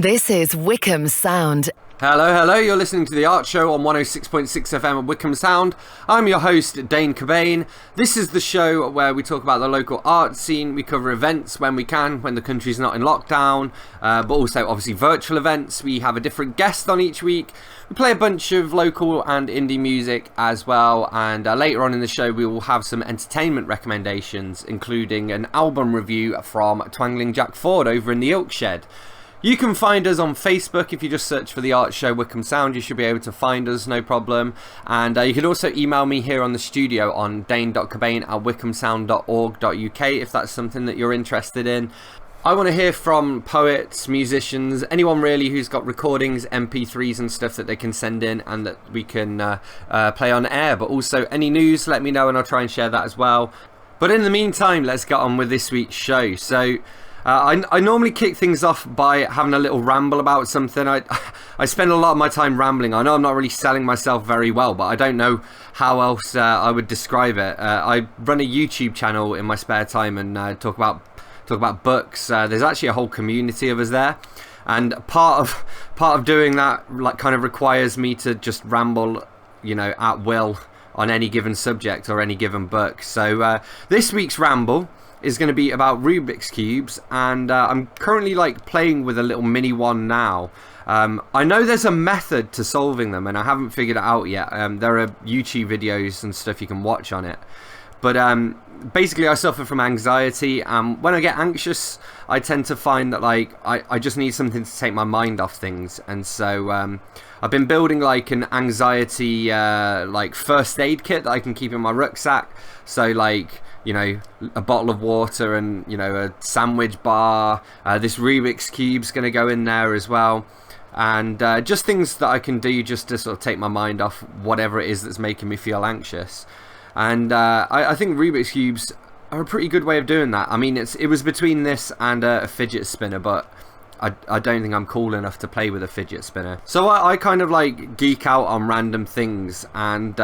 This is Wycombe Sound. Hello, you're listening to The Art Show on 106.6 FM at Wycombe Sound. I'm your host, Dane Cobain. This is the show where we talk about the local art scene. We cover events when we can, when the country's not in lockdown, but also obviously virtual events. We have a different guest on each week. We play a bunch of local and indie music as well, and later on in the show we will have some entertainment recommendations, including an album review from Twangling Jack Ford over in the Ilk Shed. You can find us on Facebook. If you just search for The Art Show Wycombe Sound, you should be able to find us, no problem. And you can also email me here on the studio on dane.cobain@wycombesound.org.uk if that's something that you're interested in. I want to hear from poets, musicians, anyone really who's got recordings, MP3s and stuff that they can send in and that we can play on air. But also any news, let me know and I'll try and share that as well. But in the meantime, let's get on with this week's show. So I normally kick things off by having a little ramble about something. I spend a lot of my time rambling. I know I'm not really selling myself very well, but I don't know how else I would describe it. I run a YouTube channel in my spare time and talk about books. There's actually a whole community of us there, and part of doing that kind of requires me to just ramble, at will on any given subject or any given book. So this week's ramble is going to be about Rubik's Cubes, and I'm currently playing with a little mini one now. I know there's a method to solving them and I haven't figured it out yet. There are YouTube videos and stuff you can watch on it, but basically I suffer from anxiety. When I get anxious I tend to find that I just need something to take my mind off things, and so I've been building an anxiety first aid kit that I can keep in my rucksack. So a bottle of water and a sandwich bar. This Rubik's Cube's going to go in there as well, and just things that I can do just to sort of take my mind off whatever it is that's making me feel anxious. And I think Rubik's Cubes are a pretty good way of doing that. I mean, it was between this and a fidget spinner, but I don't think I'm cool enough to play with a fidget spinner. So I kind of geek out on random things, and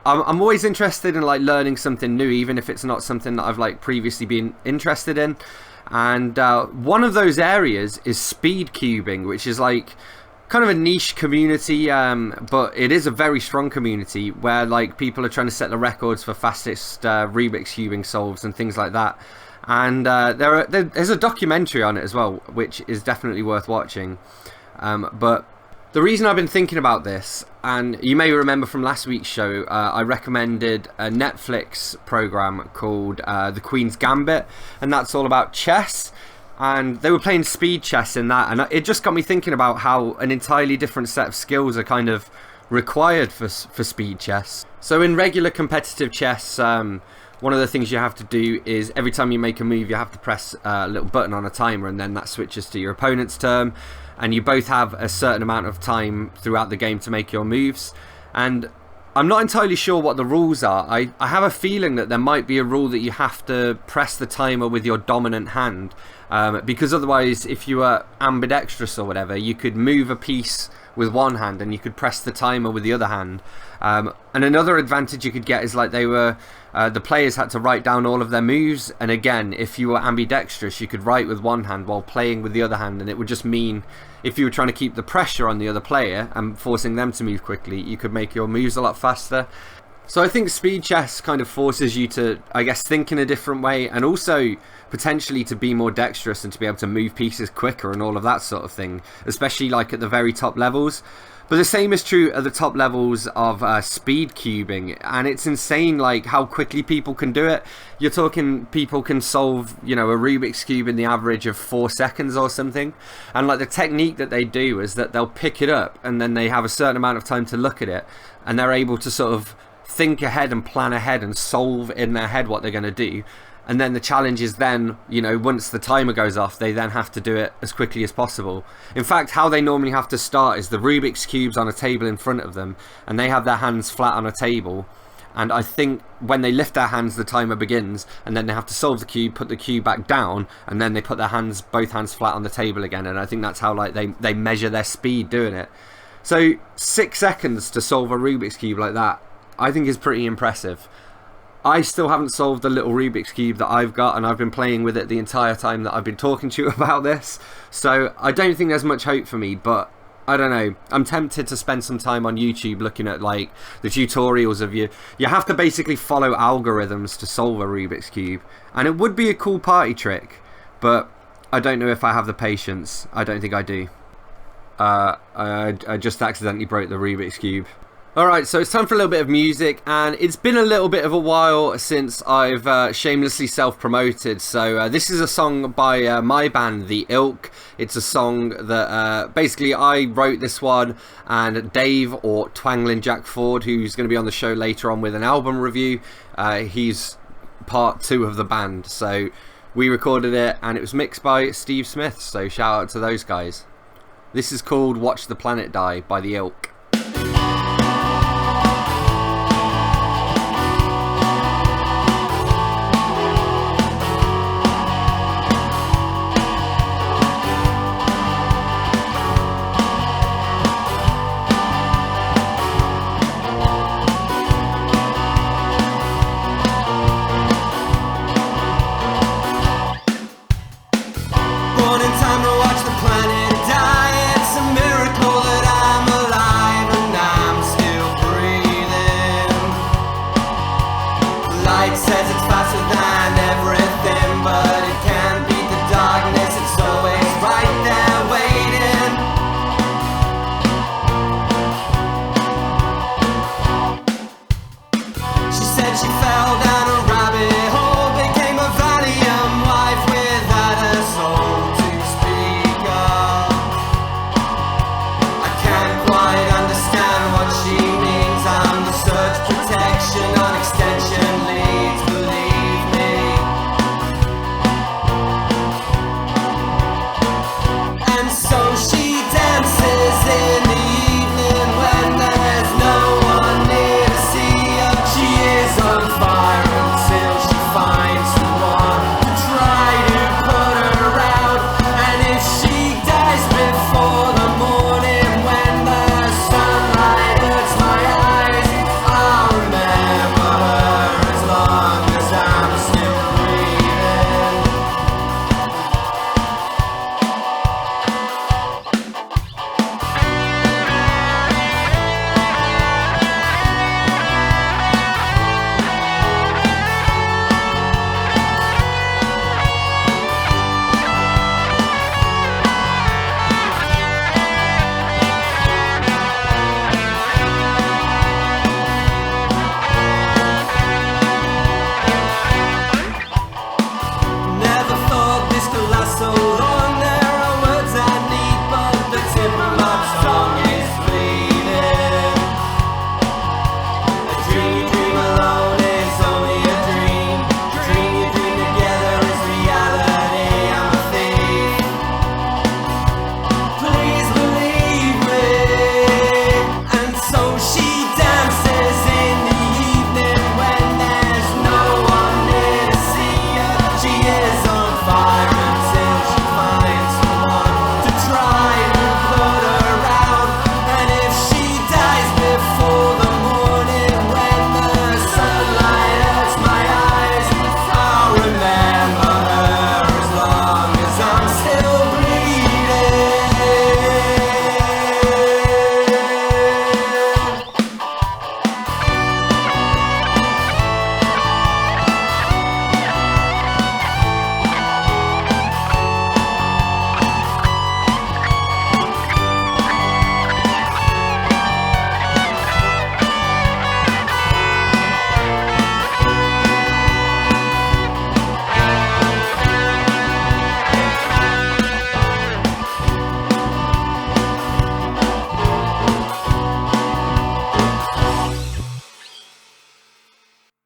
I'm always interested in learning something new, even if it's not something that I've previously been interested in. And one of those areas is speed cubing, which is kind of a niche community, but it is a very strong community where people are trying to set the records for fastest Rubik's cubing solves and things like that. And there's a documentary on it as well, which is definitely worth watching. But the reason I've been thinking about this, and you may remember from last week's show, I recommended a Netflix program called The Queen's Gambit, and that's all about chess. And they were playing speed chess in that, and it just got me thinking about how an entirely different set of skills are kind of required for speed chess. So in regular competitive chess, one of the things you have to do is every time you make a move you have to press a little button on a timer, and then that switches to your opponent's turn, and you both have a certain amount of time throughout the game to make your moves. And I'm not entirely sure what the rules are. I have a feeling that there might be a rule that you have to press the timer with your dominant hand, because otherwise if you were ambidextrous or whatever, you could move a piece with one hand and you could press the timer with the other hand. And another advantage you could get is the players had to write down all of their moves, and again, if you were ambidextrous you could write with one hand while playing with the other hand, and it would just mean if you were trying to keep the pressure on the other player and forcing them to move quickly, you could make your moves a lot faster. So I think speed chess kind of forces you to, I guess, think in a different way, and also potentially to be more dexterous and to be able to move pieces quicker and all of that sort of thing, especially at the very top levels. But the same is true at the top levels of speed cubing, and it's insane how quickly people can do it. You're talking people can solve a Rubik's Cube in the average of 4 seconds or something, and the technique that they do is that they'll pick it up and then they have a certain amount of time to look at it, and they're able to sort of think ahead and plan ahead and solve in their head what they're going to do. And then the challenge is then, once the timer goes off, they then have to do it as quickly as possible. In fact, how they normally have to start is the Rubik's Cube's on a table in front of them, and they have their hands flat on a table. And I think when they lift their hands, the timer begins, and then they have to solve the cube, put the cube back down, and then they put both hands flat on the table again. And I think that's how they measure their speed doing it. So 6 seconds to solve a Rubik's Cube like that, I think is pretty impressive. I still haven't solved the little Rubik's Cube that I've got, and I've been playing with it the entire time that I've been talking to you about this. So I don't think there's much hope for me, but I don't know. I'm tempted to spend some time on YouTube looking at like the tutorials of you. You have to basically follow algorithms to solve a Rubik's Cube, and it would be a cool party trick, but I don't know if I have the patience. I don't think I do. I just accidentally broke the Rubik's Cube. Alright, so it's time for a little bit of music, and it's been a little bit of a while since I've shamelessly self-promoted, so this is a song by my band, The Ilk. It's a song that basically I wrote this one, and Dave, or Twangling Jack Ford, who's going to be on the show later on with an album review, he's part 2 of the band, so we recorded it, and it was mixed by Steve Smith, so shout out to those guys. This is called Watch the Planet Die by The Ilk.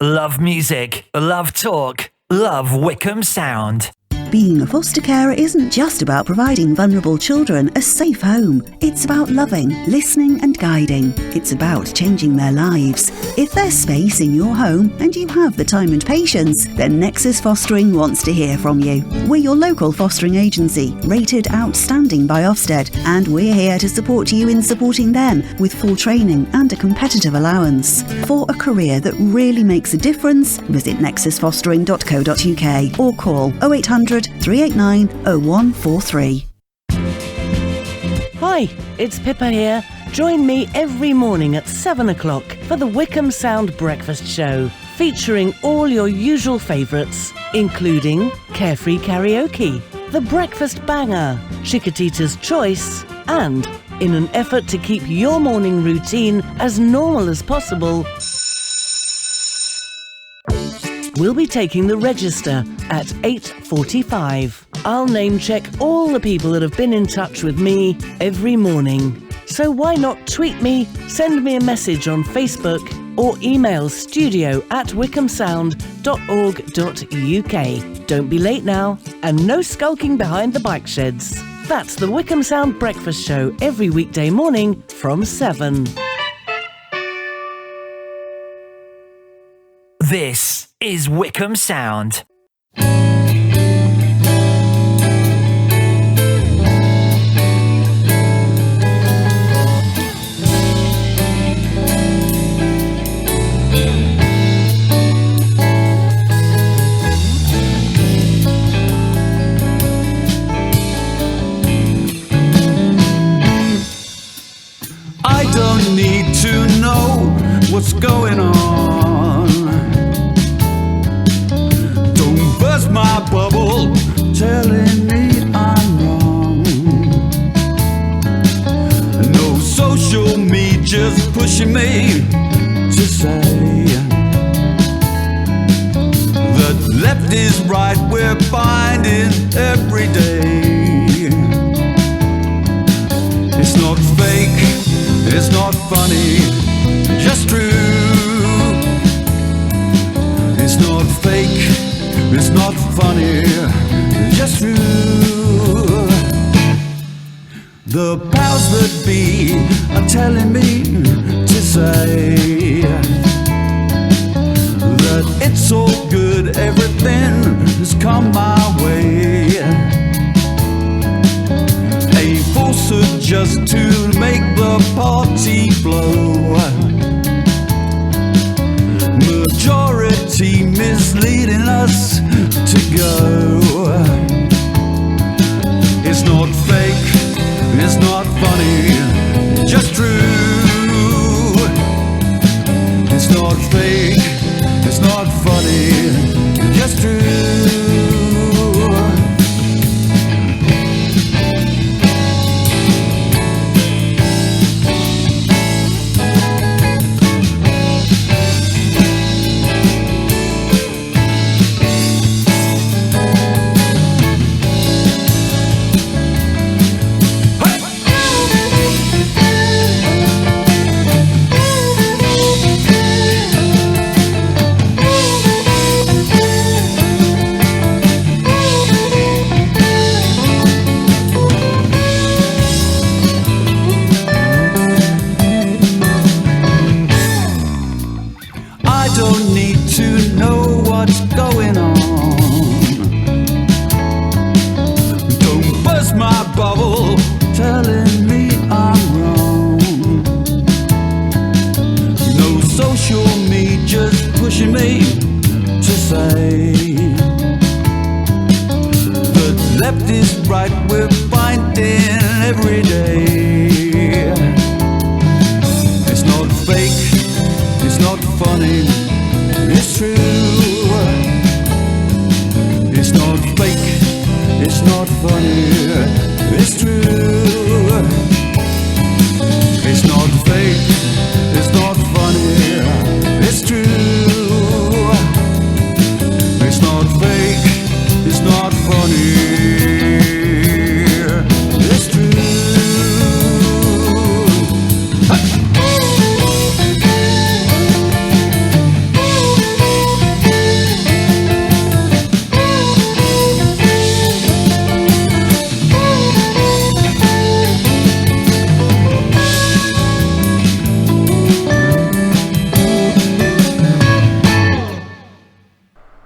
Love music, love talk, love Wycombe sound. Being a foster carer isn't just about providing vulnerable children a safe home. It's about loving, listening and guiding. It's about changing their lives. If there's space in your home and you have the time and patience, then Nexus Fostering wants to hear from you. We're your local fostering agency, rated outstanding by Ofsted, and we're here to support you in supporting them with full training and a competitive allowance. For a career that really makes a difference, visit nexusfostering.co.uk or call 0800 389 0143. Hi, it's Pippa here. Join me every morning at 7 o'clock for the Wycombe Sound Breakfast Show, featuring all your usual favourites, including Carefree Karaoke, The Breakfast Banger, Chickatita's Choice, and in an effort to keep your morning routine as normal as possible, we'll be taking the register at 8:45. I'll name check all the people that have been in touch with me every morning. So why not tweet me, send me a message on Facebook, or email studio@wycombesound.org.uk. Don't be late now, and no skulking behind the bike sheds. That's the Wycombe Sound Breakfast Show every weekday morning from 7. This is Wycombe Sound. I don't need to know what's going on. Don't burst my bubble telling me I'm wrong. No social media's pushing me to say that left is right, we're finding every day. It's not fake, it's not funny, just true. It's not fake, it's not funny, just true. The powers that be are telling me to say that it's all good, everything has come my way. A falsehood just to make the party blow. Majority misleading us to go. It's not fake, it's not funny, just true. It's not fake, it's not funny, just true. It's true.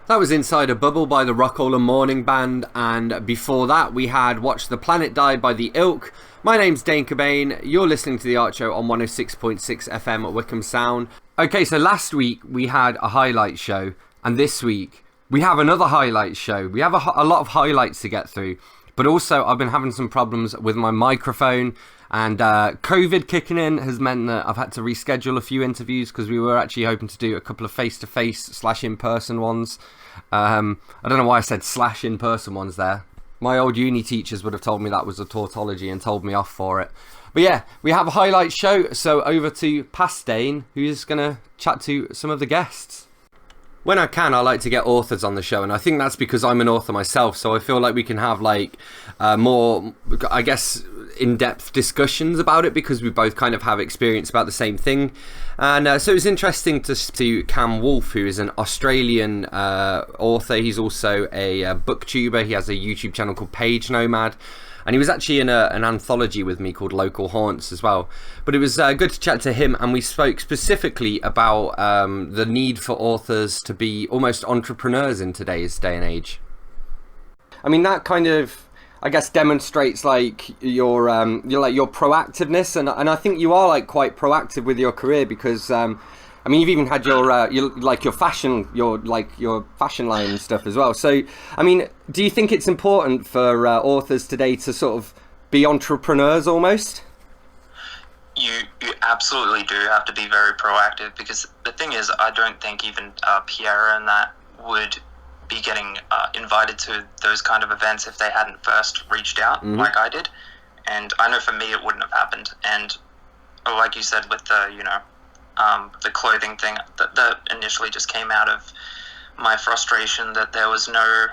That was Inside a Bubble by the Rockall Morning Band, and before that we had Watch the Planet Die by the Ilk. My name's Dane Cobain, you're listening to The Art Show on 106.6 FM at Wycombe Sound. Okay, so last week we had a highlight show, and this week we have another highlight show. We have a lot of highlights to get through, but also I've been having some problems with my microphone, and COVID kicking in has meant that I've had to reschedule a few interviews because we were actually hoping to do a couple of face-to-face / in-person ones. I don't know why I said / in-person ones there. My old uni teachers would have told me that was a tautology and told me off for it. But yeah, we have a highlight show, so over to past Dane, who's going to chat to some of the guests. When I can, I like to get authors on the show, and I think that's because I'm an author myself, so I feel like we can have more, I guess, in-depth discussions about it because we both kind of have experience about the same thing. And so it was interesting to see Cam Wolfe, who is an Australian author. He's also a booktuber. He has a YouTube channel called Page Nomad. And he was actually in an anthology with me called Local Haunts as well. But it was good to chat to him, and we spoke specifically about the need for authors to be almost entrepreneurs in today's day and age. I mean, that kind of, I guess, demonstrates your proactiveness, and I think you are quite proactive with your career because I mean, you've even had your fashion line and stuff as well. So, I mean, do you think it's important for authors today to sort of be entrepreneurs almost? You absolutely do have to be very proactive, because the thing is, I don't think even Pierre and that would be getting invited to those kind of events if they hadn't first reached out like I did. And I know for me it wouldn't have happened. And like you said with the clothing thing, that initially just came out of my frustration that there was no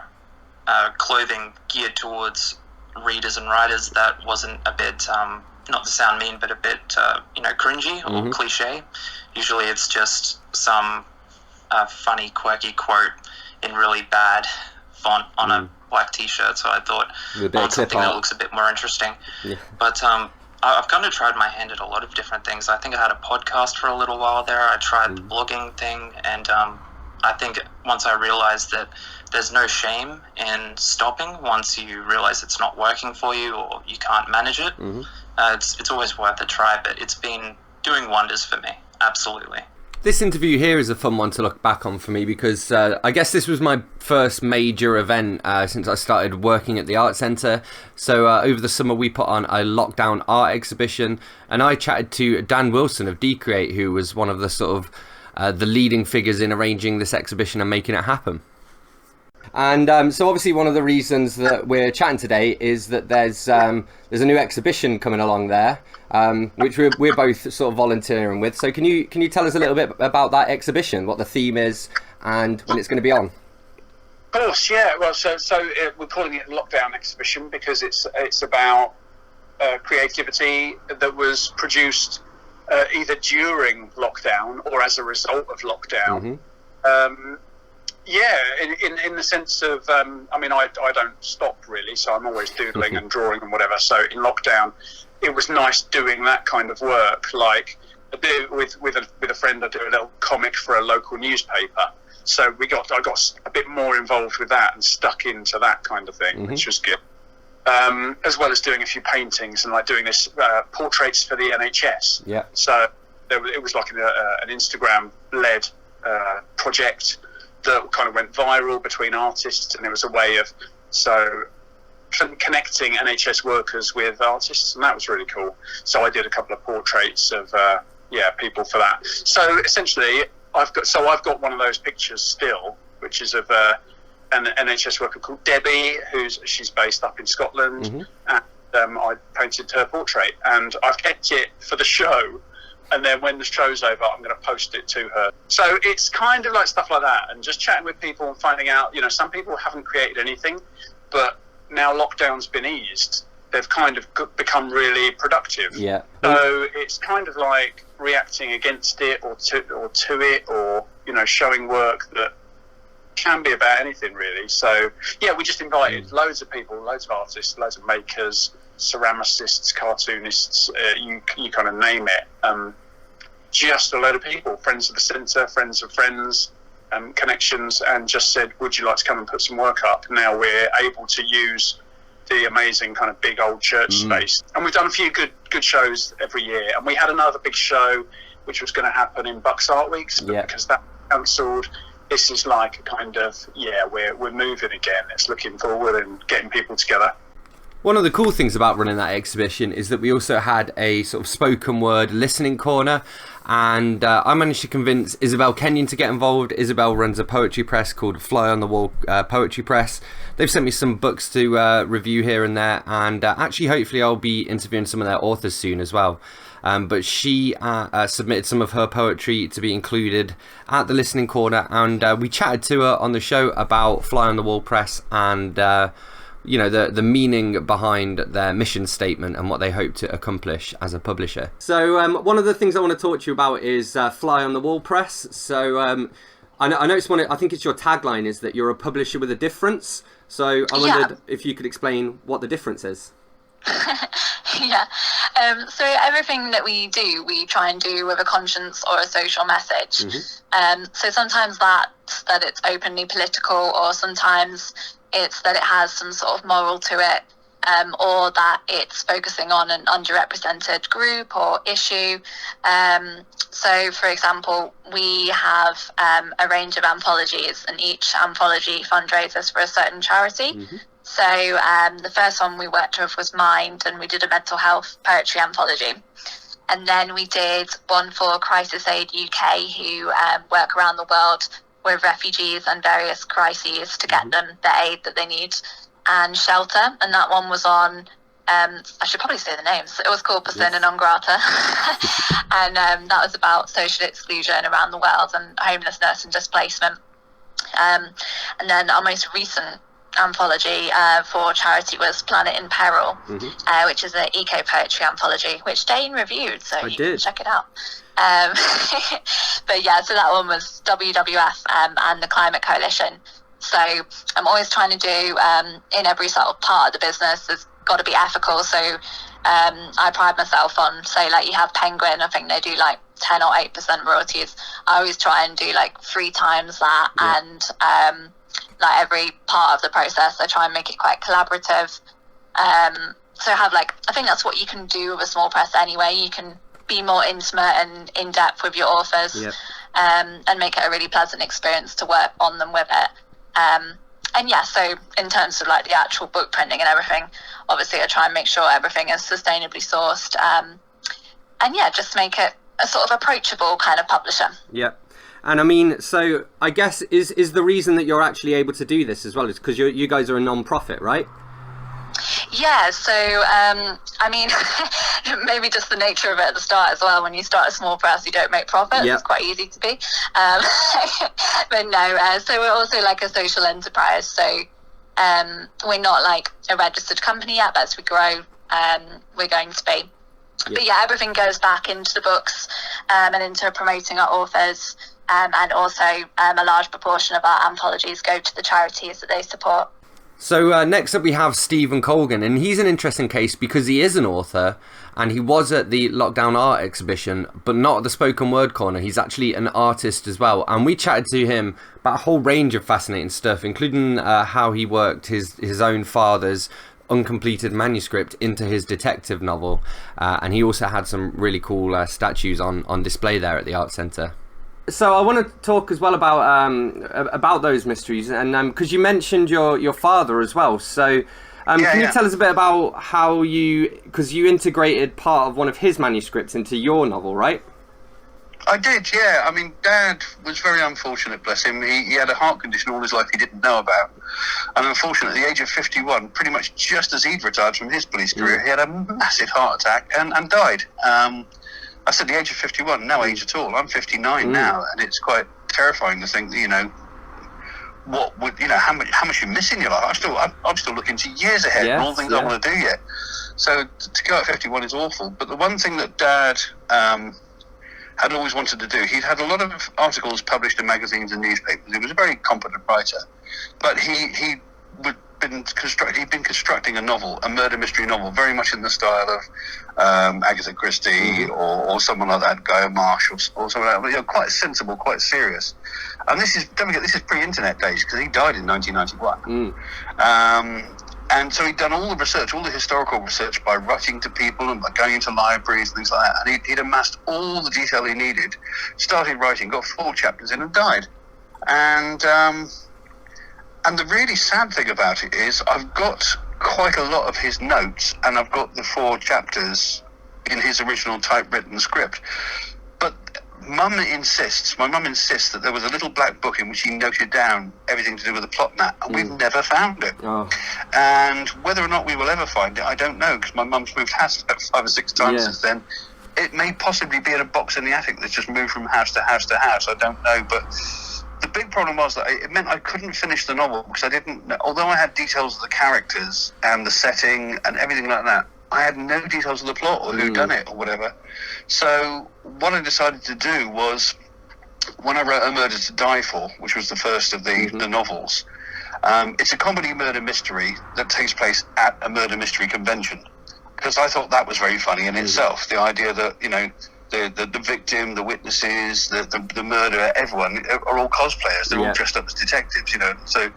clothing geared towards readers and writers that wasn't a bit, not to sound mean, but a bit, cringy or cliche. Usually it's just some funny, quirky quote in really bad font on a black t-shirt. So I thought I want something that looks a bit more interesting. Yeah. But I've kind of tried my hand at a lot of different things. I think I had a podcast for a little while there. I tried the blogging thing, and I think once I realized that there's no shame in stopping once you realize it's not working for you or you can't manage it, it's always worth a try, but it's been doing wonders for me, absolutely. This interview here is a fun one to look back on for me because I guess this was my first major event since I started working at the art centre. So over the summer we put on a lockdown art exhibition, and I chatted to Dan Wilson of Decreate, who was one of the sort of the leading figures in arranging this exhibition and making it happen. And so obviously one of the reasons that we're chatting today is that there's a new exhibition coming along there, which we're both sort of volunteering with. So can you tell us a little bit about that exhibition, what the theme is, and when it's going to be on? Of course, yeah. Well, so we're calling it Lockdown Exhibition because it's about creativity that was produced either during lockdown or as a result of lockdown. Yeah, in the sense of, I mean, I don't stop really, so I'm always doodling and drawing and whatever. So in lockdown, it was nice doing that kind of work. Like I do with a friend, I do a little comic for a local newspaper. So I got a bit more involved with that and stuck into that kind of thing, which was good. As well as doing a few paintings and doing this portraits for the NHS. Yeah. So it was like an Instagram-led project that kind of went viral between artists, and it was a way of connecting NHS workers with artists, and that was really cool. So I did a couple of portraits of people for that. So essentially, I've got one of those pictures still, which is of an NHS worker called Debbie, she's based up in Scotland, and I painted her portrait, and I've kept it for the show. And then when the show's over, I'm going to post it to her. So it's kind of like stuff like that, and just chatting with people and finding out, some people haven't created anything, but now lockdown's been eased, they've kind of become really productive. Yeah. So it's kind of like reacting against it or to it, or showing work that can be about anything really. So yeah, we just invited loads of people, loads of artists, loads of makers, ceramicists, cartoonists, you kind of name it. Just a load of people, friends of the centre, friends of friends, connections and just said, would you like to come and put some work up? Now we're able to use the amazing kind of big old church space. And we've done a few good shows every year. And we had another big show which was going to happen in Bucks Art Weeks, but because that cancelled, this is like a kind of, we're moving again. It's looking forward and getting people together. One of the cool things about running that exhibition is that we also had a sort of spoken word listening corner, and I managed to convince Isabelle Kenyon to get involved. Isabelle runs a poetry press called Fly on the Wall Poetry Press. They've sent me some books to review here and there, and actually hopefully I'll be interviewing some of their authors soon as well. But she submitted some of her poetry to be included at the listening corner, and we chatted to her on the show about Fly on the Wall Press and the meaning behind their mission statement and what they hope to accomplish as a publisher. So one of the things I want to talk to you about is Fly on the Wall Press. So I noticed I think it's your tagline is that you're a publisher with a difference. So I wondered if you could explain what the difference is. So everything that we do, we try and do with a conscience or a social message. So sometimes that it's openly political, or sometimes it's that it has some sort of moral to it, or that it's focusing on an underrepresented group or issue. So, for example, we have a range of anthologies, and each anthology fundraises for a certain charity. So the first one we worked with was Mind, and we did a mental health poetry anthology. And then we did one for Crisis Aid UK, who work around the world with refugees and various crises to get them the aid that they need and shelter. And that one was on, I should probably say the names. It was called Persona Non Grata. And that was about social exclusion around the world and homelessness and displacement. And then our most recent anthology for charity was Planet in Peril, which is an eco-poetry anthology, which Dane reviewed, so you can check it out. But so that one was WWF and the Climate Coalition. So I'm always trying to do, in every sort of part of the business, there's got to be ethical. So I pride myself on, say, like you have Penguin, I think they do like 10 or 8% royalties. I always try and do like 3 times that, and like every part of the process I try and make it quite collaborative. So have I think that's what you can do with a small press anyway. You can be more intimate and in depth with your authors, and make it a really pleasant experience to work on them with it. So in terms of like the actual book printing and everything, obviously I try and make sure everything is sustainably sourced, and just make it a sort of approachable kind of publisher. And I mean, so I guess is the reason that you're actually able to do this as well is because you guys are a non-profit, right? So I mean, maybe just the nature of it at the start as well. When you start a small press, you don't make profits. It's quite easy to be. But no, so we're also like a social enterprise. So we're not like a registered company yet, but as we grow, we're going to be. But everything goes back into the books and into promoting our authors. And also a large proportion of our anthologies go to the charities that they support. So next up we have Stevyn Colgan, and he's an interesting case because he is an author and he was at the Lockdown Art exhibition, but not at the spoken word corner. He's actually an artist as well, and we chatted to him about a whole range of fascinating stuff, including how he worked his own father's uncompleted manuscript into his detective novel, and he also had some really cool statues on display there at the art centre. So I want to talk as well about those mysteries, and because you mentioned your father as well. So can you tell us a bit about how because you integrated part of one of his manuscripts into your novel, right? I did, I mean, Dad was very unfortunate, bless him. He had a heart condition all his life he didn't know about. And unfortunately, at the age of 51, pretty much just as he'd retired from his police career, he had a massive heart attack and died. I said the age of 51, no age at all. I'm 59 now, and it's quite terrifying to think that, what would, how much you miss in your life. I'm still looking to years ahead and all the things I want to do yet. So to go at 51 is awful. But the one thing that Dad had always wanted to do, he'd had a lot of articles published in magazines and newspapers. He was a very competent writer, but he would been constructing a novel, a murder mystery novel, very much in the style of Agatha Christie or someone like that, Guy Marsh or someone like that. You know, quite sensible, quite serious. And this is, don't forget, this is pre-internet days because he died in 1991. And so he'd done all the research, all the historical research, by writing to people and by going into libraries and things like that. And he'd amassed all the detail he needed, started writing, got 4 chapters in and died. And the really sad thing about it is I've got quite a lot of his notes, and I've got the 4 chapters in his original typewritten script. But my mum insists that there was a little black book in which he noted down everything to do with the plot and that, and we've never found it. And whether or not we will ever find it, I don't know, because my mum's moved house about 5 or 6 times since then. It may possibly be in a box in the attic that's just moved from house to house to house. I don't know, but the big problem was that it meant I couldn't finish the novel because I didn't, although I had details of the characters and the setting and everything like that, I had no details of the plot or who done it or whatever. So what I decided to do was, when I wrote A Murder to Die For, which was the first of the novels, it's a comedy murder mystery that takes place at a murder mystery convention, because I thought that was very funny in itself. The idea that, you know, the victim, the witnesses, the murderer, everyone are all cosplayers. They're all dressed up as detectives, you know. So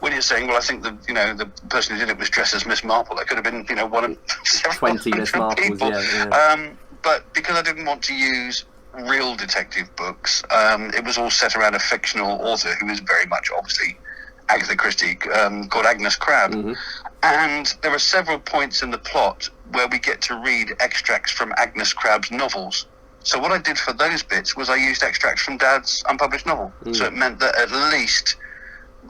when you're saying, well, I think the person who did it was dressed as Miss Marple, that could have been, you know, one of several 20 Miss Marples, people. But because I didn't want to use real detective books, it was all set around a fictional author who is very much, obviously, Agatha Christie, called Agnes Crabbe. And there are several points in the plot where we get to read extracts from Agnes Crabbe's novels. So what I did for those bits was I used extracts from Dad's unpublished novel. So it meant that at least,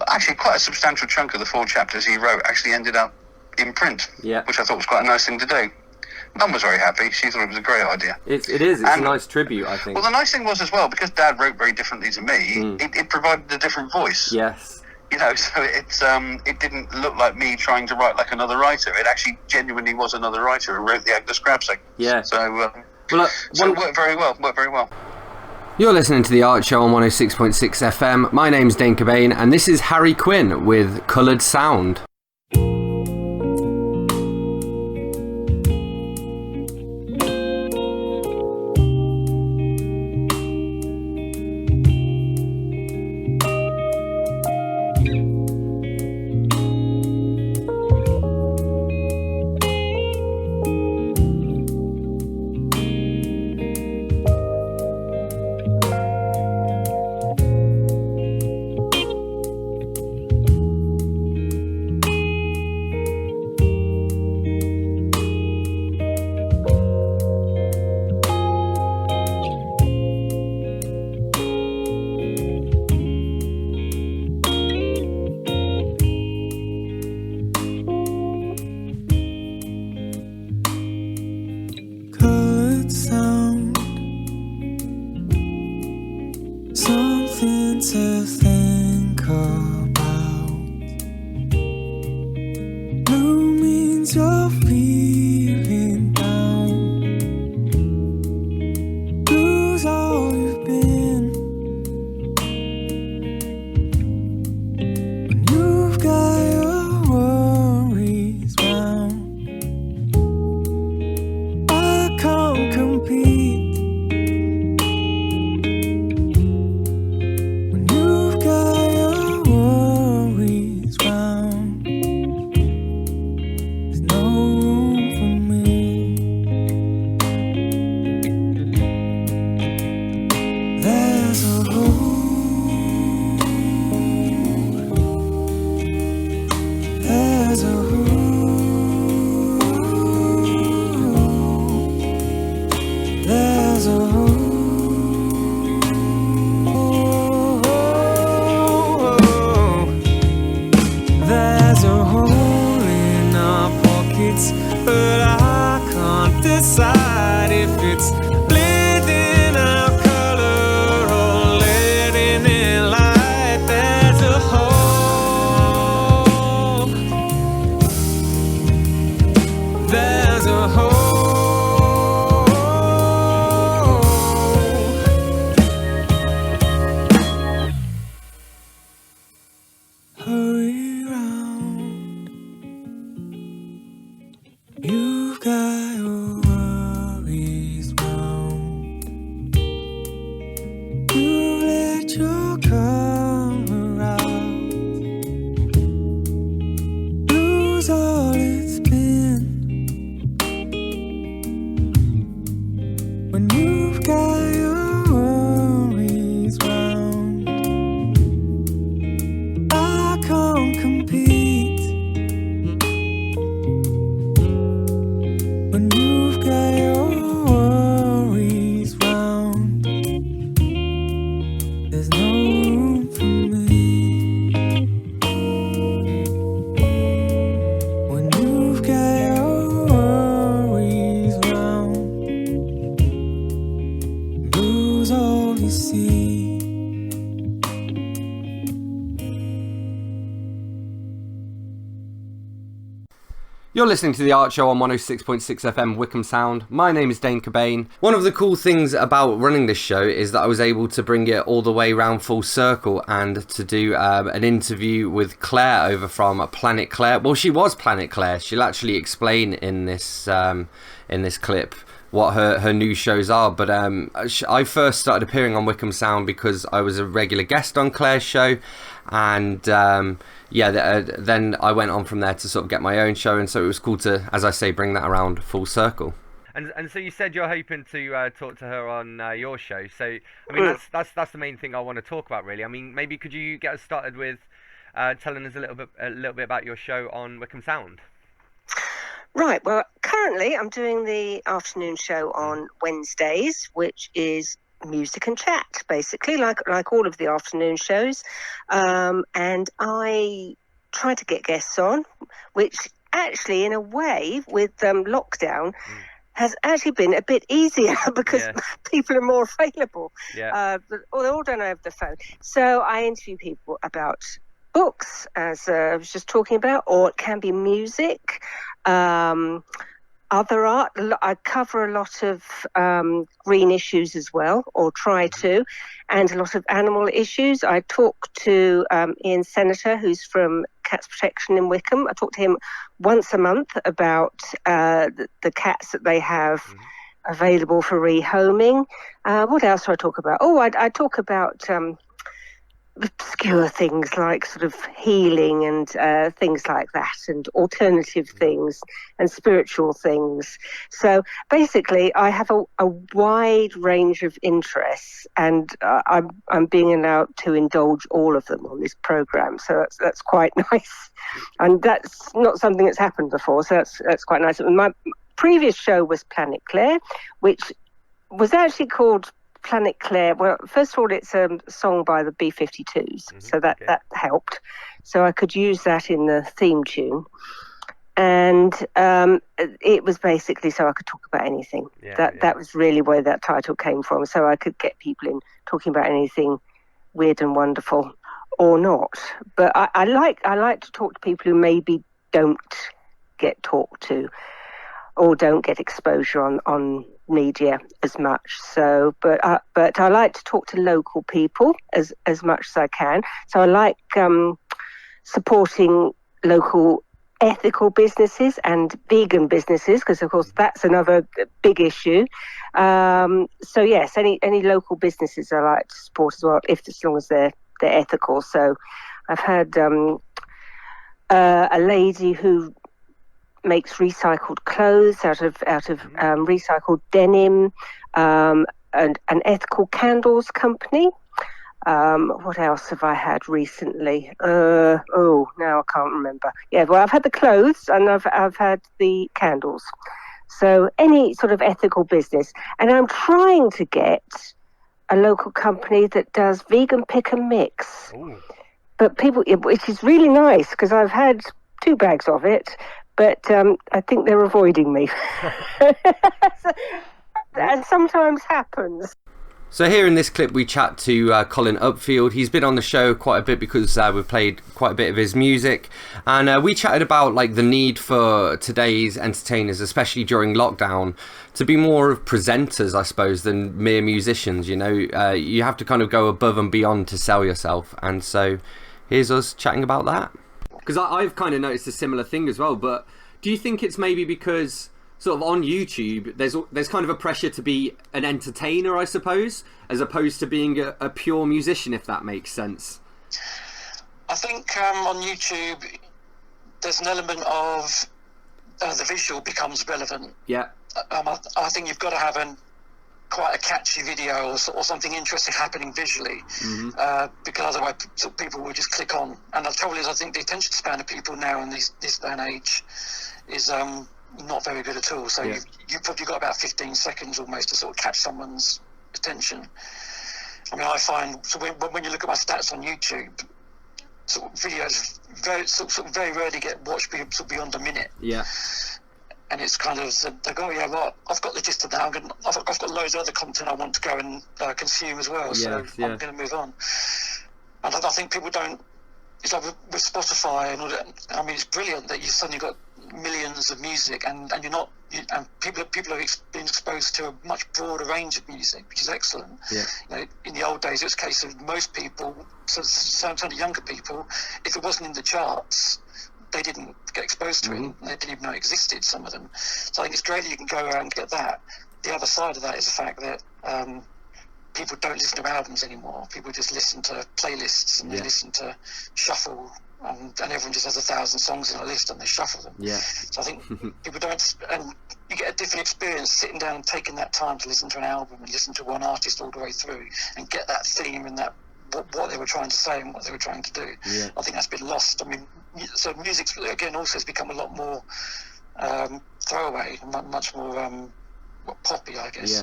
actually quite a substantial chunk of the 4 chapters he wrote actually ended up in print, which I thought was quite a nice thing to do. Mum was very happy. She thought it was a great idea. It is. It's a nice tribute, I think. Well, the nice thing was as well, because Dad wrote very differently to me, it provided a different voice. Yes. You know, so it didn't look like me trying to write like another writer. It actually genuinely was another writer who wrote the Agnes Crabbe segment. Yeah. So, so it worked very well. You're listening to The Art Show on 106.6 FM. My name's Dane Cobain, and this is Harry Quinn with Coloured Sound. Hurry round. You're listening to The Art Show on 106.6 FM Wycombe Sound. My name is Dane Cobain. One of the cool things about running this show is that I was able to bring it all the way round full circle and to do an interview with Clare over from Planet Clare. Well, she was Planet Clare. She'll actually explain in this clip what her new shows are. But I first started appearing on Wycombe Sound because I was a regular guest on Clare's show, and then I went on from there to sort of get my own show, and so it was cool to, as I say, bring that around full circle. And so you said you're hoping to talk to her on your show. So I mean, that's the main thing I want to talk about, really. I mean, maybe could you get us started with telling us a little bit about your show on Wycombe Sound? Right. Well, currently I'm doing the afternoon show on Wednesdays, which is music and chat, basically, like all of the afternoon shows. And I try to get guests on, which actually, in a way, with lockdown, has actually been a bit easier because people are more available. Yeah. Or they all don't have the phone. So I interview people about books, as I was just talking about, or it can be music, other art. I cover a lot of green issues as well, or try to, and a lot of animal issues. I talk to Ian Senator, who's from Cats Protection in Wycombe. I talk to him once a month about the cats that they have available for rehoming. What else do I talk about? Oh, I talk about obscure things like sort of healing and things like that, and alternative things and spiritual things. So basically I have a wide range of interests, and I'm being allowed to indulge all of them on this program, so that's quite nice, and that's not something that's happened before, so that's quite nice. My previous show was Planet Clare, which was actually called Planet Clare. Well, first of all, it's a song by the B-52s, so that helped. So I could use that in the theme tune, and it was basically so I could talk about anything. That was really where that title came from. So I could get people in talking about anything weird and wonderful, or not. But I like to talk to people who maybe don't get talked to, or don't get exposure on media as much. So, but I like to talk to local people as much as I can. So I like supporting local ethical businesses and vegan businesses, because of course that's another big issue. So yes, any local businesses I like to support as well, as long as they're ethical. So I've had a lady who makes recycled clothes out of recycled denim, and an ethical candles company. What else have I had recently? Now I can't remember. Yeah, well, I've had the clothes and I've had the candles. So any sort of ethical business, and I'm trying to get a local company that does vegan pick and mix. Ooh. But people, which is really nice, because I've had 2 bags of it. But I think they're avoiding me. That sometimes happens. So here in this clip we chat to Colin Upfield. He's been on the show quite a bit because we've played quite a bit of his music, and we chatted about like the need for today's entertainers, especially during lockdown, to be more of presenters, I suppose, than mere musicians. You know, you have to kind of go above and beyond to sell yourself, and so here's us chatting about that. Because I've kind of noticed a similar thing as well, but do you think it's maybe because sort of on YouTube there's kind of a pressure to be an entertainer, I suppose, as opposed to being a pure musician, if that makes sense? I think on YouTube there's an element of the visual becomes relevant. Yeah. I think you've got to have quite a catchy video or something interesting happening visually, because otherwise people will just click on. And the trouble is, I think the attention span of people now in this day and age is not very good at all. So you've probably got about 15 seconds almost to sort of catch someone's attention. I mean, I find when you look at my stats on YouTube, sort of videos very rarely get watched beyond a minute. Yeah. And it's kind of, they go, yeah, well, I've got the gist of that. I've got loads of other content I want to go and consume as well. So I'm going to move on. And I think people don't. It's like with Spotify and all that. I mean, it's brilliant that you suddenly got millions of music, and you're not, and people have been exposed to a much broader range of music, which is excellent. Yeah. You know, in the old days, it was a case of most people, certainly younger people, if it wasn't in the charts, they didn't get exposed to it. They didn't even know it existed, some of them. So I think it's great that you can go around and get that. The other side of that is the fact that people don't listen to albums anymore. People just listen to playlists, and they listen to shuffle, and everyone just has 1,000 songs in a list and they shuffle them. Yeah. So I think people don't, and you get a different experience sitting down and taking that time to listen to an album and listen to one artist all the way through and get that theme and that what they were trying to say and what they were trying to do. Yeah. I think that's been lost. I mean, so music again also has become a lot more throwaway, much more poppy, I guess. Yeah.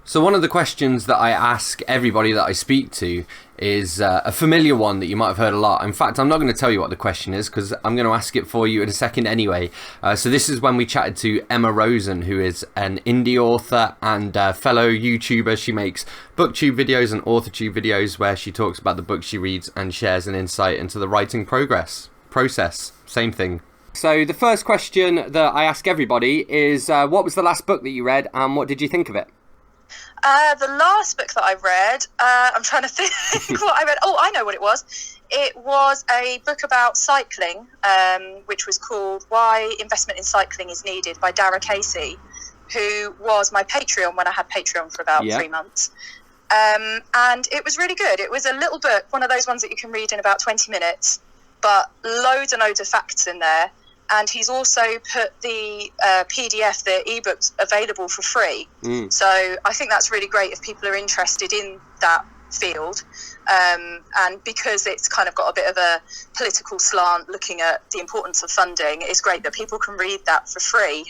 So one of the questions that I ask everybody that I speak to is a familiar one that you might have heard a lot. In fact, I'm not going to tell you what the question is because I'm going to ask it for you in a second anyway. So this is when we chatted to Emma Rosen, who is an indie author and fellow YouTuber. She makes booktube videos and authortube videos where she talks about the books she reads and shares an insight into the writing process. Same thing. So the first question that I ask everybody is, what was the last book that you read and what did you think of it? The last book that I read, I'm trying to think what I read. Oh, I know what it was. It was a book about cycling, which was called Why Investment in Cycling is Needed by Dara Casey, who was my Patreon when I had Patreon for about 3 months. And it was really good. It was a little book, one of those ones that you can read in about 20 minutes, but loads and loads of facts in there. And he's also put the PDF, the ebooks, available for free. So I think that's really great if people are interested in that field. And because it's kind of got a bit of a political slant looking at the importance of funding, it's great that people can read that for free.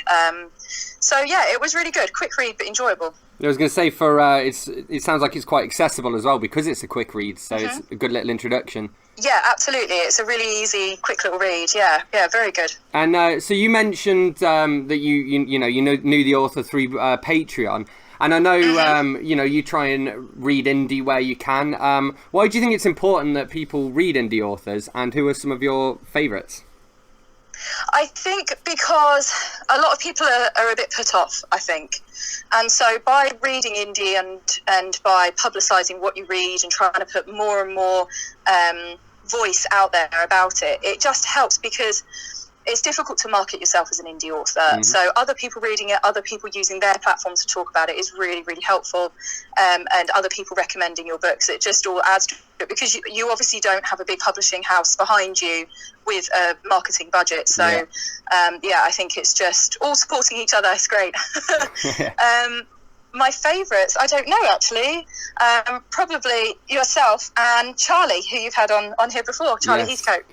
So yeah, it was really good. Quick read, but enjoyable. I was going to say, for it sounds like it's quite accessible as well because it's a quick read, so it's a good little introduction. Yeah, absolutely. It's a really easy, quick little read. Yeah, very good. And so you mentioned that you knew the author through Patreon, and I know you try and read indie where you can. Why do you think it's important that people read indie authors, and who are some of your favourites? I think because a lot of people are a bit put off, I think. And so by reading indie and by publicising what you read and trying to put more and more voice out there about it, it just helps because it's difficult to market yourself as an indie author. So other people reading it, other people using their platforms to talk about it is really, really helpful. And other people recommending your books, it just all adds to it because you obviously don't have a big publishing house behind you with a marketing budget. So I think it's just all supporting each other. It's great. My favourites, I don't know actually. Probably yourself and Charlie, who you've had on here before, Charlie Heathcote.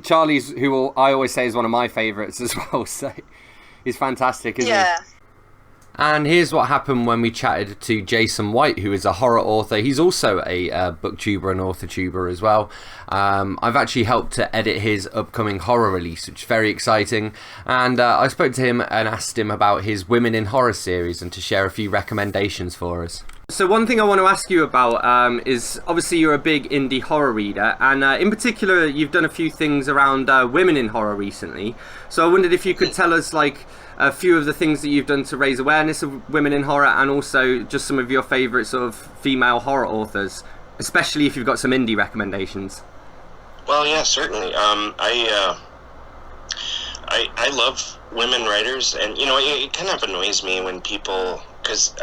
Charlie's who I always say is one of my favourites as well. So he's fantastic, isn't he? And here's what happened when we chatted to Jason White, who is a horror author. He's also a booktuber and authortuber as well. I've actually helped to edit his upcoming horror release, which is very exciting. And I spoke to him and asked him about his Women in Horror series and to share a few recommendations for us. So one thing I want to ask you about is, obviously you're a big indie horror reader, and in particular you've done a few things around women in horror recently. So I wondered if you could tell us a few of the things that you've done to raise awareness of women in horror, and also just some of your favourite sort of female horror authors, especially if you've got some indie recommendations. Well, yeah, certainly. I love women writers, and it kind of annoys me when people, because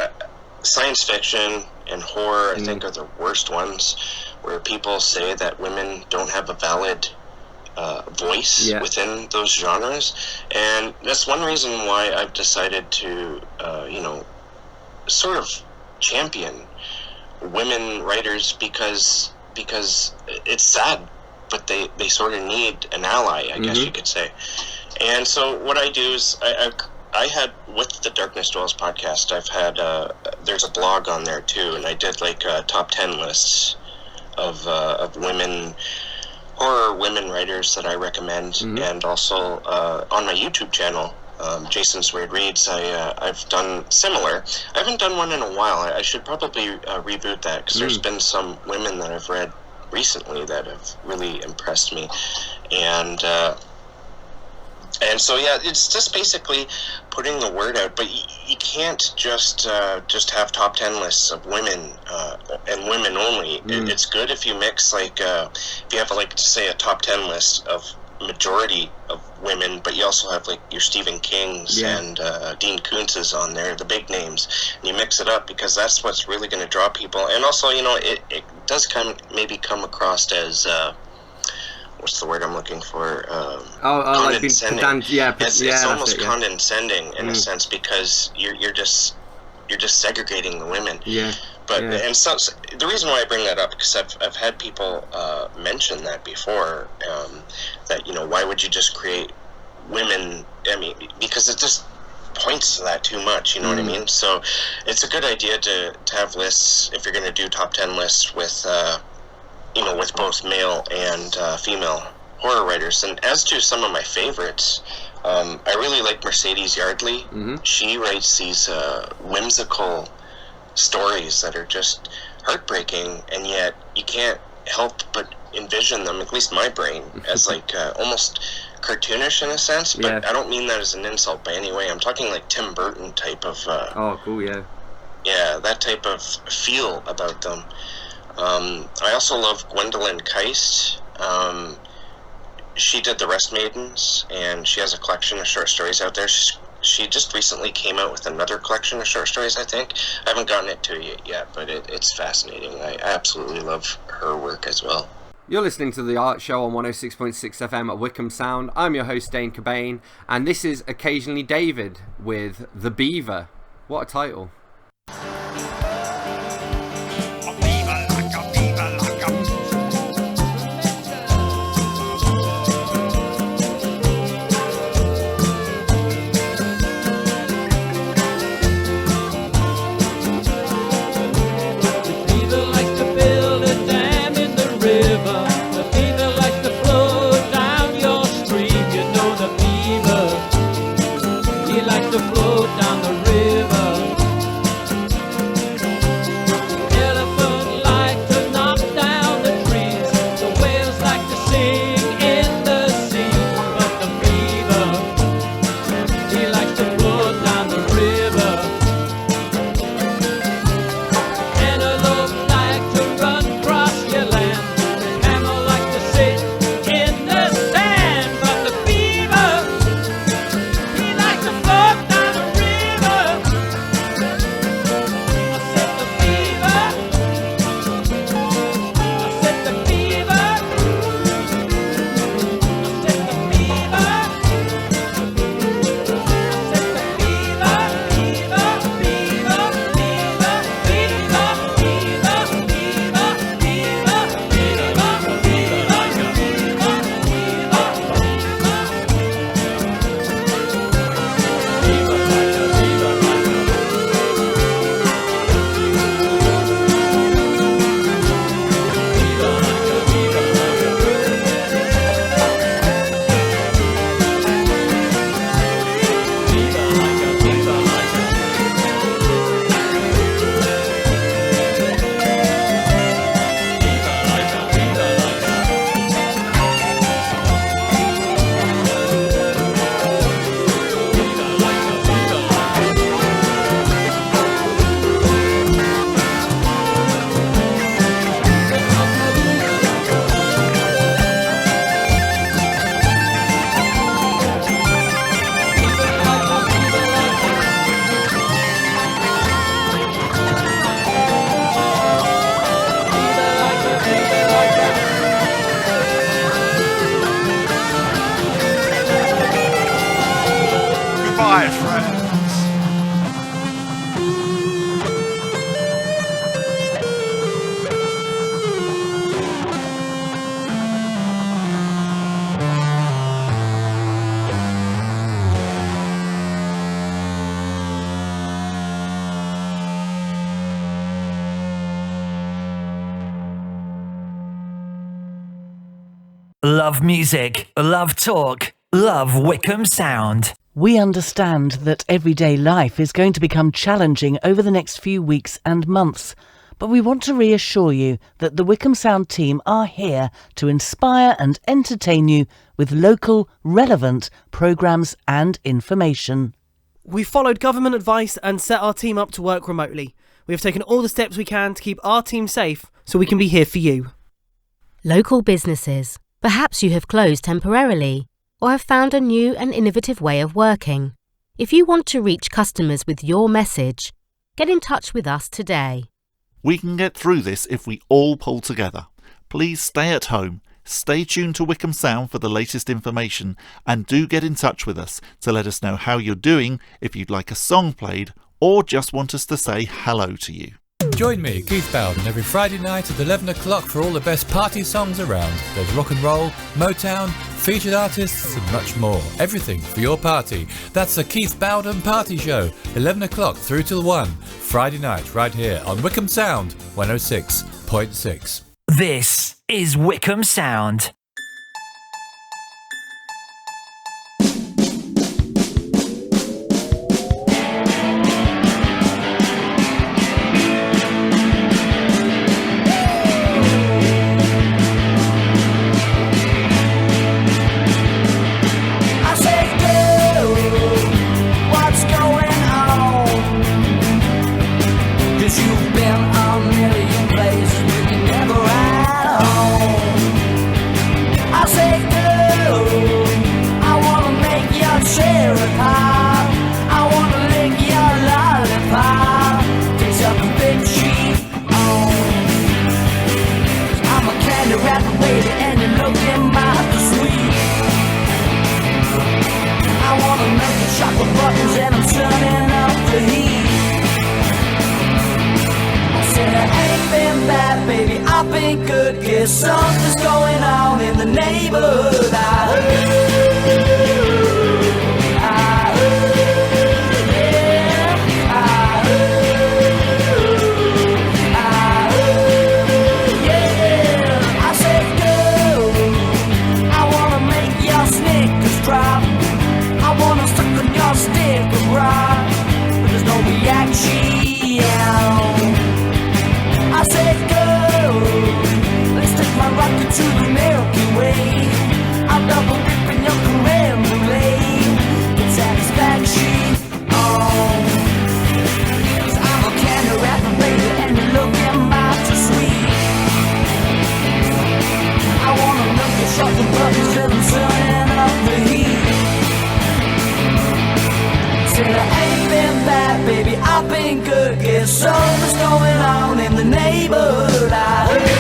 science fiction and horror I think are the worst ones, where people say that women don't have a valid voice within those genres, and that's one reason why I've decided to sort of champion women writers, because it's sad, but they sort of need an ally, I guess you could say. And so what I do is I had, with the Darkness Dwells podcast, I've had there's a blog on there too, and I did top 10 lists of horror women writers that I recommend, and also on my YouTube channel, Jason's Weird Reads, I've done similar. I haven't done one in a while. I should probably reboot that, because there's been some women that I've read recently that have really impressed me, and And so, yeah, it's just basically putting the word out. But you can't just have top 10 lists of women and women only. It's good if you mix, like, if you have, like, say, a top 10 list of majority of women, but you also have, like, your Stephen Kings and Dean Koontzes on there, the big names. And you mix it up because that's what's really going to draw people. And also, you know, it does maybe come across as... what's the word I'm looking for? Condescending. It's almost condescending in a sense, because you're just segregating the women. And so the reason why I bring that up, because I've had people mention that before, that, you know, why would you just create women? I mean, because it just points to that too much, you know what I mean? So it's a good idea to have lists, if you're going to do top 10 lists, with you know, with both male and female horror writers. And as to some of my favorites, I really like Mercedes Yardley. She writes these whimsical stories that are just heartbreaking, and yet you can't help but envision them, at least my brain, as like almost cartoonish in a sense, but I don't mean that as an insult by any way. I'm talking like Tim Burton type of that type of feel about them. I also love Gwendolyn Keist. She did The Rest Maidens, and she has a collection of short stories out there. She just recently came out with another collection of short stories, I think. I haven't gotten it to it yet, but it's fascinating. I absolutely love her work as well. You're listening to The Art Show on 106.6 FM at Wycombe Sound. I'm your host, Dane Cobain, and this is Occasionally David with The Beaver. What a title. Love music, love talk, love Wycombe Sound. We understand that everyday life is going to become challenging over the next few weeks and months, but we want to reassure you that the Wycombe Sound team are here to inspire and entertain you with local, relevant programmes and information. We followed government advice and set our team up to work remotely. We have taken all the steps we can to keep our team safe so we can be here for you. Local businesses. Perhaps you have closed temporarily or have found a new and innovative way of working. If you want to reach customers with your message, get in touch with us today. We can get through this if we all pull together. Please stay at home, stay tuned to Wycombe Sound for the latest information, and do get in touch with us to let us know how you're doing, if you'd like a song played, or just want us to say hello to you. Join me, Keith Bowden, every Friday night at 11 o'clock for all the best party songs around. There's rock and roll, Motown, featured artists and much more. Everything for your party. That's the Keith Bowden Party Show, 11 o'clock through till 1, Friday night, right here on Wycombe Sound 106.6. This is Wycombe Sound. Something's going on in the neighborhood. I said, girl, I wanna make your Snickers drop. I wanna suck on your stick of rock, but there's no reaction. I said, girl, let's take my rocket to the Milky Way. I'll double dip in your creme brulee. Get satisfaction. Oh, 'cause I'm a candy wrapper, baby, and you're looking mighty sweet. I wanna look at chocolate buttons till I'm turning up the heat. Said I ain't been bad, baby, I've been good. Guess something's going on in the neighborhood. I heard.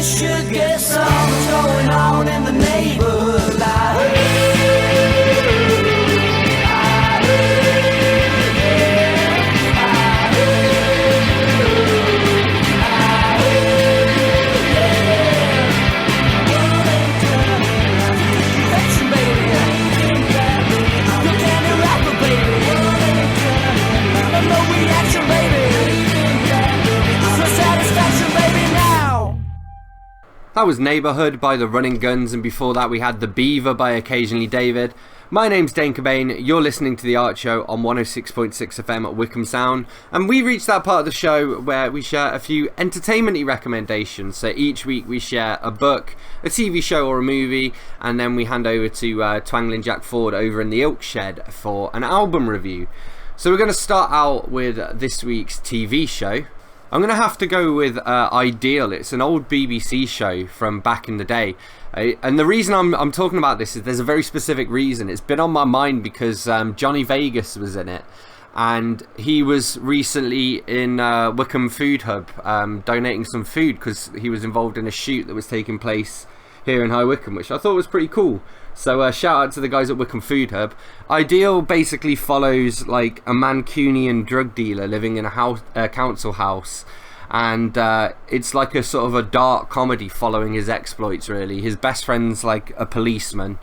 Should get something's going on in the neighborhood. I heard. That was Neighbourhood by the Running Guns, and before that we had The Beaver by Occasionally David. My name's Dane Cobain, you're listening to The Art Show on 106.6 FM at Wycombe Sound, and we reached that part of the show where we share a few entertainment-y recommendations. So each week we share a book, a TV show or a movie, and then we hand over to Twangling Jack Ford over in the Ilk Shed for an album review. So we're going to start out with this week's TV show. I'm going to have to go with Ideal. It's an old BBC show from back in the day. And the reason I'm talking about this is there's a very specific reason. It's been on my mind because Johnny Vegas was in it. And he was recently in Wycombe Food Hub donating some food because he was involved in a shoot that was taking place here in High Wycombe, which I thought was pretty cool. So shout out to the guys at Wycombe Food Hub. Ideal basically follows like a Mancunian drug dealer living in a council house, and it's like a sort of a dark comedy following his exploits, really. His best friend's like a policeman.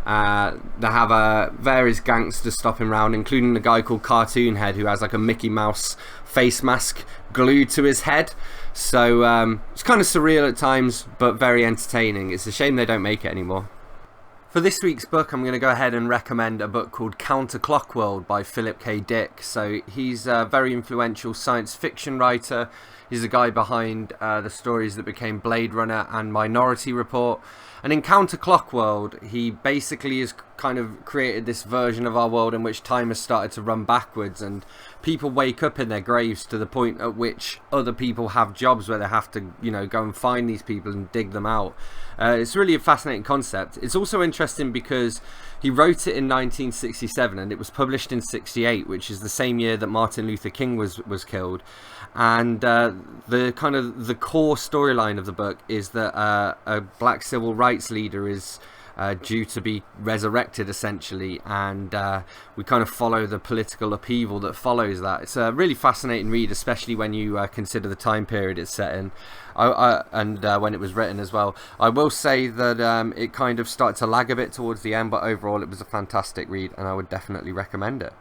They have various gangsters stopping around, including the guy called Cartoon Head, who has like a Mickey Mouse face mask glued to his head. So it's kind of surreal at times, but very entertaining. It's a shame they don't make it anymore. For this week's book, I'm going to go ahead and recommend a book called Counterclock World by Philip K. Dick. So he's a very influential science fiction writer. He's the guy behind the stories that became Blade Runner and Minority Report. And in Counterclock World, he basically has kind of created this version of our world in which time has started to run backwards, and people wake up in their graves to the point at which other people have jobs where they have to, go and find these people and dig them out. It's really a fascinating concept. It's also interesting because he wrote it in 1967 and it was published in 68, which is the same year that Martin Luther King was killed. And the core storyline of the book is that a black civil rights leader is due to be resurrected, essentially, and we kind of follow the political upheaval that follows that. It's a really fascinating read, especially when you consider the time period it's set in, and when it was written as well. I will say that it kind of started to lag a bit towards the end, but overall it was a fantastic read and I would definitely recommend it.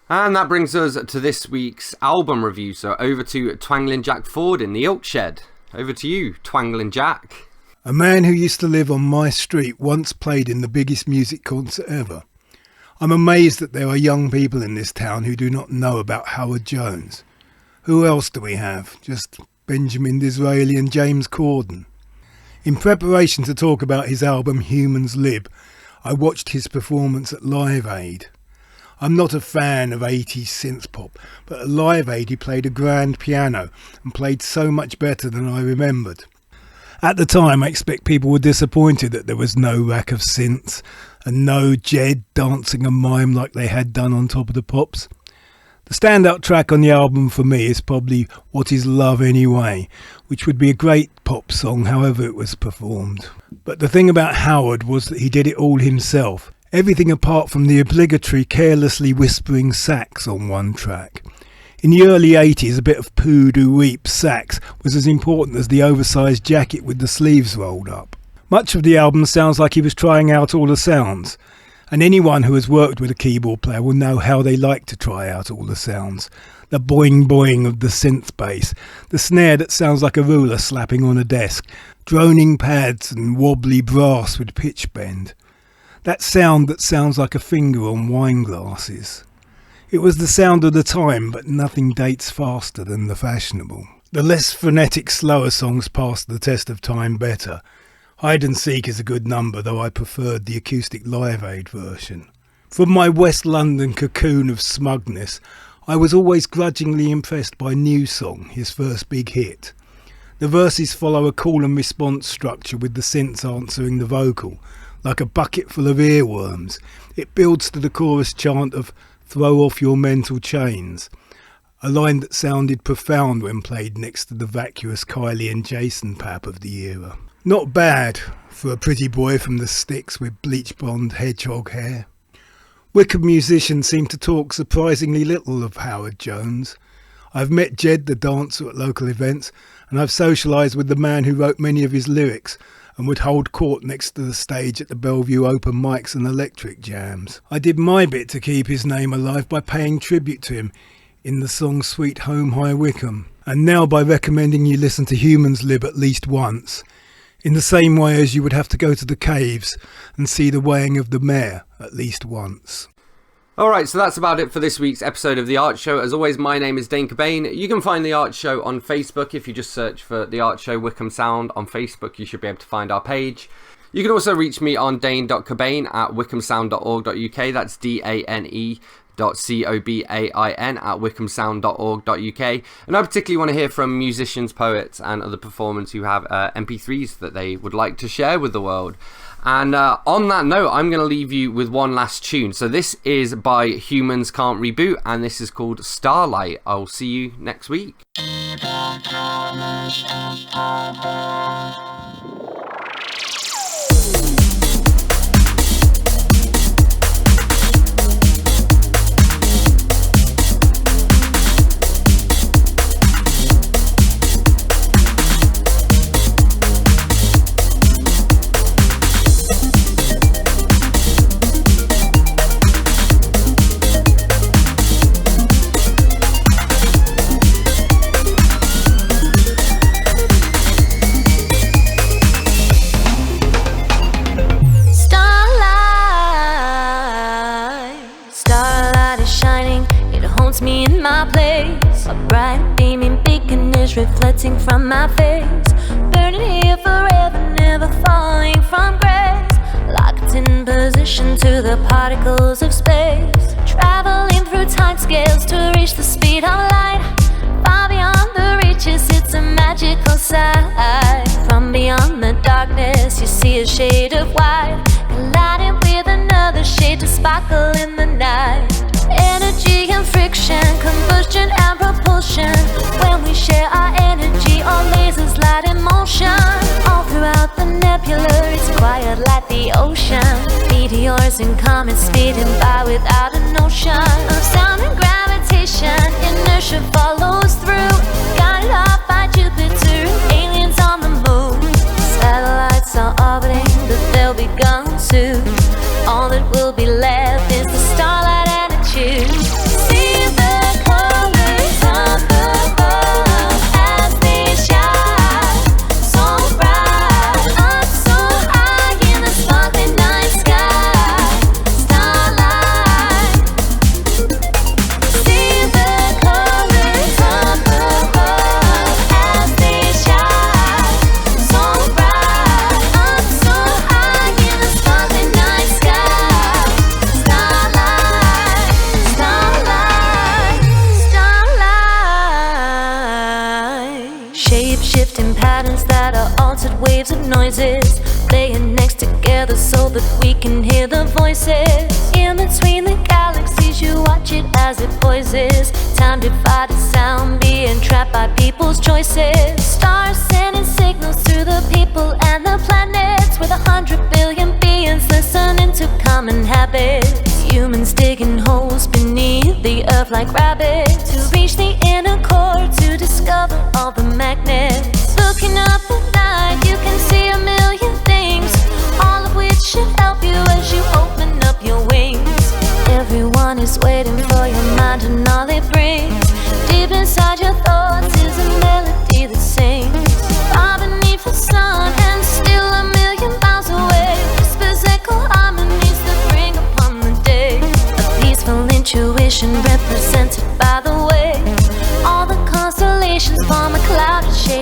And that brings us to this week's album review, so over to Twangling Jack Ford in the Ilk Shed. Over to you, Twangling Jack. A man who used to live on my street once played in the biggest music concert ever. I'm amazed that there are young people in this town who do not know about Howard Jones. Who else do we have? Just Benjamin Disraeli and James Corden. In preparation to talk about his album Humans Live, I watched his performance at Live Aid. I'm not a fan of 80s synth pop, but at Live Aid he played a grand piano and played so much better than I remembered. At the time, I expect people were disappointed that there was no rack of synths and no Jed dancing a mime like they had done on Top of the Pops. The standout track on the album for me is probably What Is Love Anyway, which would be a great pop song however it was performed. But the thing about Howard was that he did it all himself, everything apart from the obligatory carelessly whispering sax on one track. In the early 80s, a bit of poo-doo-weep sax was as important as the oversized jacket with the sleeves rolled up. Much of the album sounds like he was trying out all the sounds, and anyone who has worked with a keyboard player will know how they like to try out all the sounds. The boing-boing of the synth bass, the snare that sounds like a ruler slapping on a desk, droning pads and wobbly brass with pitch bend. That sound that sounds like a finger on wine glasses. It was the sound of the time, but nothing dates faster than the fashionable. The less frenetic, slower songs passed the test of time better. Hide and Seek is a good number, though I preferred the acoustic Live Aid version. From my West London cocoon of smugness, I was always grudgingly impressed by New Song, his first big hit. The verses follow a call and response structure with the synths answering the vocal. Like a bucket full of earworms, it builds to the chorus chant of "Throw off your mental chains," a line that sounded profound when played next to the vacuous Kylie and Jason pap of the era. Not bad for a pretty boy from the sticks with bleach blonde hedgehog hair. Wycombe musicians seem to talk surprisingly little of Howard Jones. I've met Jed the dancer at local events, and I've socialised with the man who wrote many of his lyrics and would hold court next to the stage at the Bellevue open mics and electric jams. I did my bit to keep his name alive by paying tribute to him in the song Sweet Home High Wycombe, and now by recommending you listen to Humans Live at least once, in the same way as you would have to go to the caves and see the weighing of the mare at least once. Alright, so that's about it for this week's episode of The Art Show. As always, my name is Dane Cobain. You can find The Art Show on Facebook. If you just search for The Art Show Wycombe Sound on Facebook, you should be able to find our page. You can also reach me on dane.cobain at wycombesound.org.uk. That's dane.cobain at wycombesound.org.uk. And I particularly want to hear from musicians, poets and other performers who have MP3s that they would like to share with the world. And on that note, I'm going to leave you with one last tune. So this is by Humans Can't Reboot, and this is called Starlight. I'll see you next week. bright beaming beacon is reflecting from my face, burning here forever, never falling from grace. Locked in position to the particles of space, traveling through time scales to reach the speed of light. Far beyond the reaches, it's a magical sight. From beyond the darkness, you see a shade of white, colliding with another shade to sparkle in the night. Energy and friction, combustion and propulsion. When we share our energy, all lasers light in motion. All throughout the nebula, it's quiet like the ocean. Meteors and comets speeding by without a notion of sound and gravitation. Inertia follows through, guided off by Jupiter, aliens on the moon. Satellites are orbiting, but they'll be gone soon. All that will be left is the starlight attitude. See the colors of the world as they shine, so bright, up so high in the sparkling night sky. Starlight. See the colors of the world as they shine, so bright, up so high in the sparkling night sky. Starlight, starlight, starlight. Shape-shifting patterns that are altered waves of noises, laying next together so that we can hear the voices. In between the galaxies, you watch it as it poises. Time divided sound being trapped by people's choices. Stars sending signals through the people and the planets, with 100 billion beings listening to common habits. Humans digging holes beneath the earth like rabbits, to reach the inner core to discover all the magnets. Looking up at night, you can see a million things, all of which should help you as you open up your wings. Everyone is waiting for your mind and all it brings. Deep inside your thoughts is a melody that sings. Far beneath the sun and still a million miles away, whispers echo harmonies that bring upon the day. A peaceful intuition represented by the way. All the constellations form a clouded shape